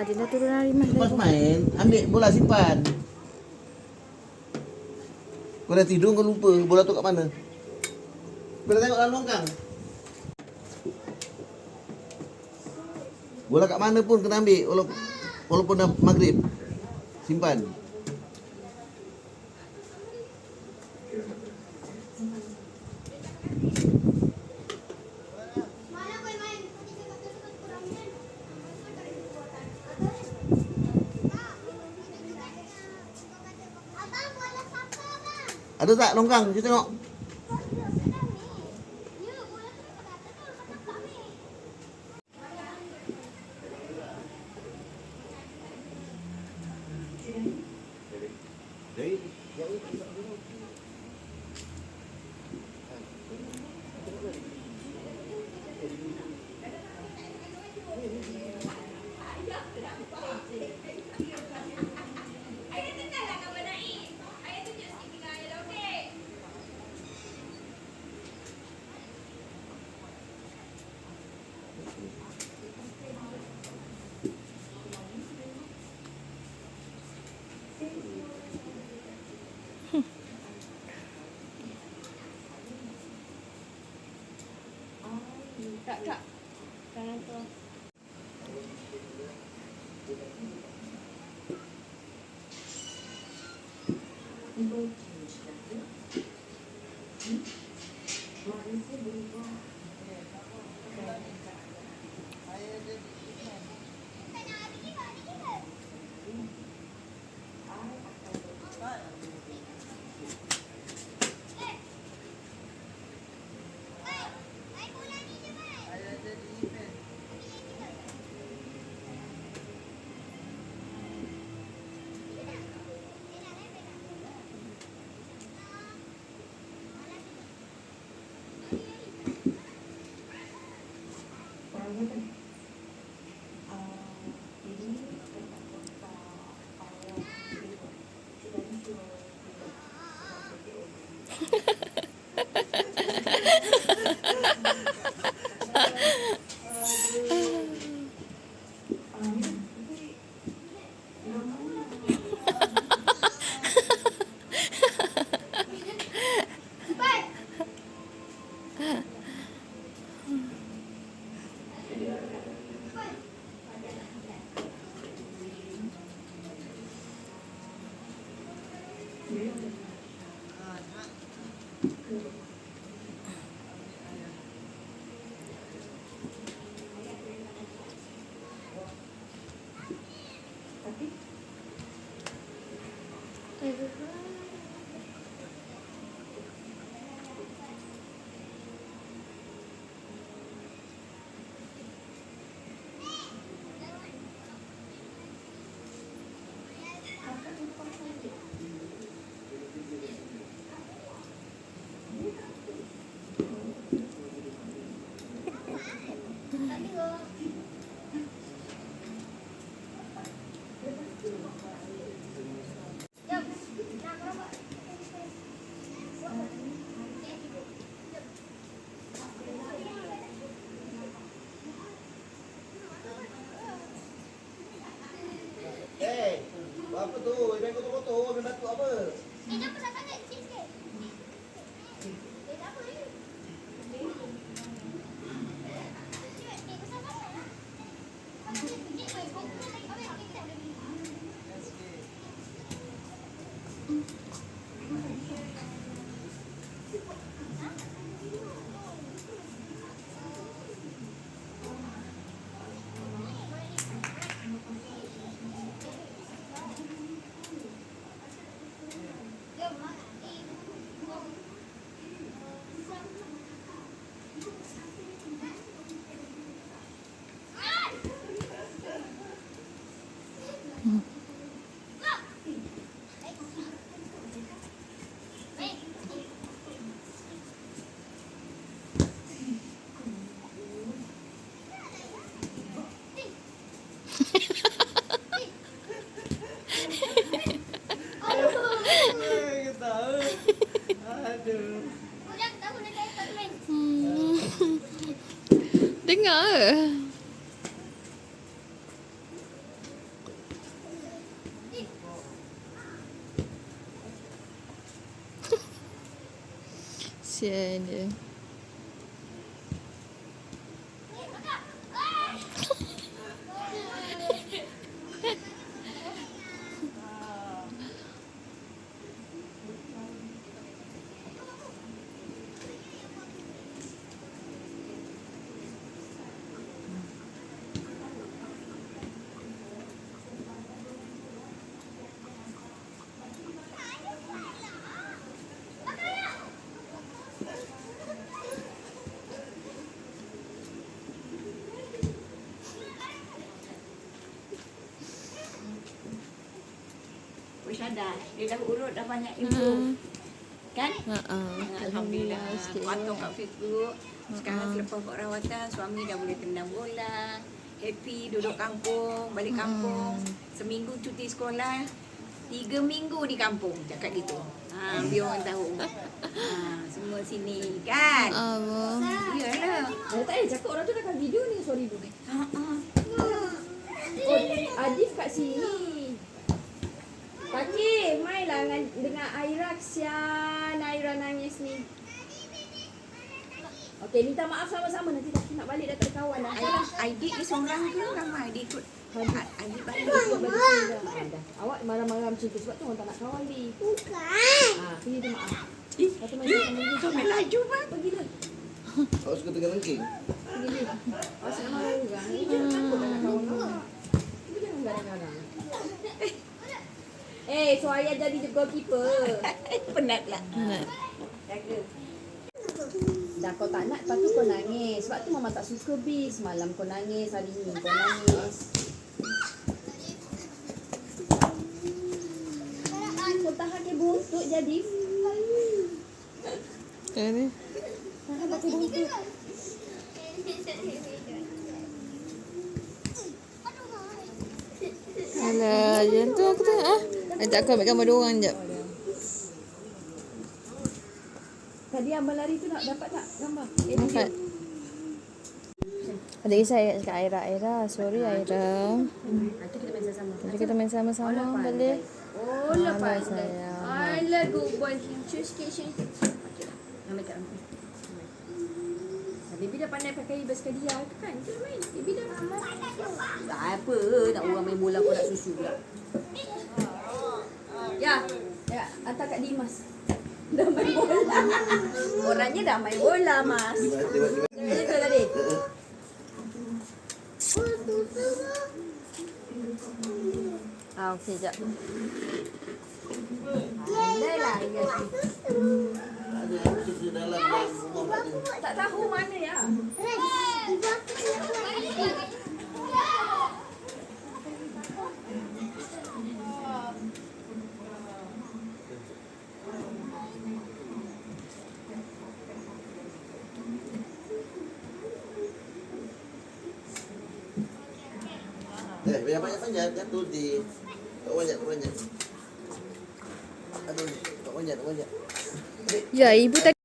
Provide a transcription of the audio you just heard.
Adinda turun dari mana? Pas main, ambil bola simpan. Kau dah tidur, kau lupa bola tu kat mana. Kau dah tengok dalam longkang. Bola kat mana pun kena ambil, walaupun dah maghrib. Simpan. Ada tak longkang? Kita tengok. Kak, jangan tu. Apa tu? Ibu kotor-kotor, ambil batu apa? Jangan pasal sangat sikit. Apa ni? Jom, Kesian dia. Sadar, dia dah urut dah banyak improve. Kan? Alhamdulillah. Pantau kat Facebook. Sekarang selepas buat rawatan, suami dah boleh tendang bola. Happy duduk kampung, balik kampung. Seminggu cuti sekolah, 3 minggu di kampung, cakap gitu. Biar orang tahu. Semua sini kan? Abang. Iyalah. Tak payah cakap orang tu dah kat video ni, sorry dulu. Oh, Adif kat sini. Pakcik, mainlah dengan Aira, kesian Aira nangis ni. Okey, minta maaf sama-sama, nanti Kaki nak balik dah tak ada kawan dah. Adik ni seorang ke ramai? Dia ikut adik balik. Dah. Awak marah-marah macam tu sebab tu orang tak nak kawan ni. Bukan. Pergi tu maaf. Lepas tu Main laju bang. pergi dah. Awak suka tengah lengking? Pergi dia. Awak nak marah orang. Jangan takut tak nak kawan orang. Ibu jangan garang-garang. So ayah jadi goalkeeper. Penat lah. Jaga. Dah kau tak nak, lepas tu kau nangis. Sebab tu mama tak suka bis. Malam kau nangis, hari ni kau nangis. Kau tahan ke buntut jadi. Ini. Tahan pakai buntut. Alah, yang tu aku tengok. Ajak aku ambil gambar dua orang sekejap. Tadi Abang lari tu nak dapat tak gambar? Dapat. Ada kisah cakap Aira, sorry Aira. Nanti kita main sama-sama. Nanti kita main sama-sama boleh. Oh, lepas sayang. I love good boy. Choose kitchen. Okey lah. Ambil kat rambut. Bibi dah pandai pakai basikal dia tu kan? Kita main. Bibi dah amat. Tak apa. Nak orang main bola pun nak susu pula. Ya. Ya, hantar kat Dimas. Dah main bola. Orangnya dah main bola, Mas. Itu tadi. Okey, sekejap. Pandai lah. Ada di dalam rumah ada. Tak tahu mana ya. Banyak-banyak jatuh di. Tak banyak. Aduh, tak banyak. Ya, ibu tak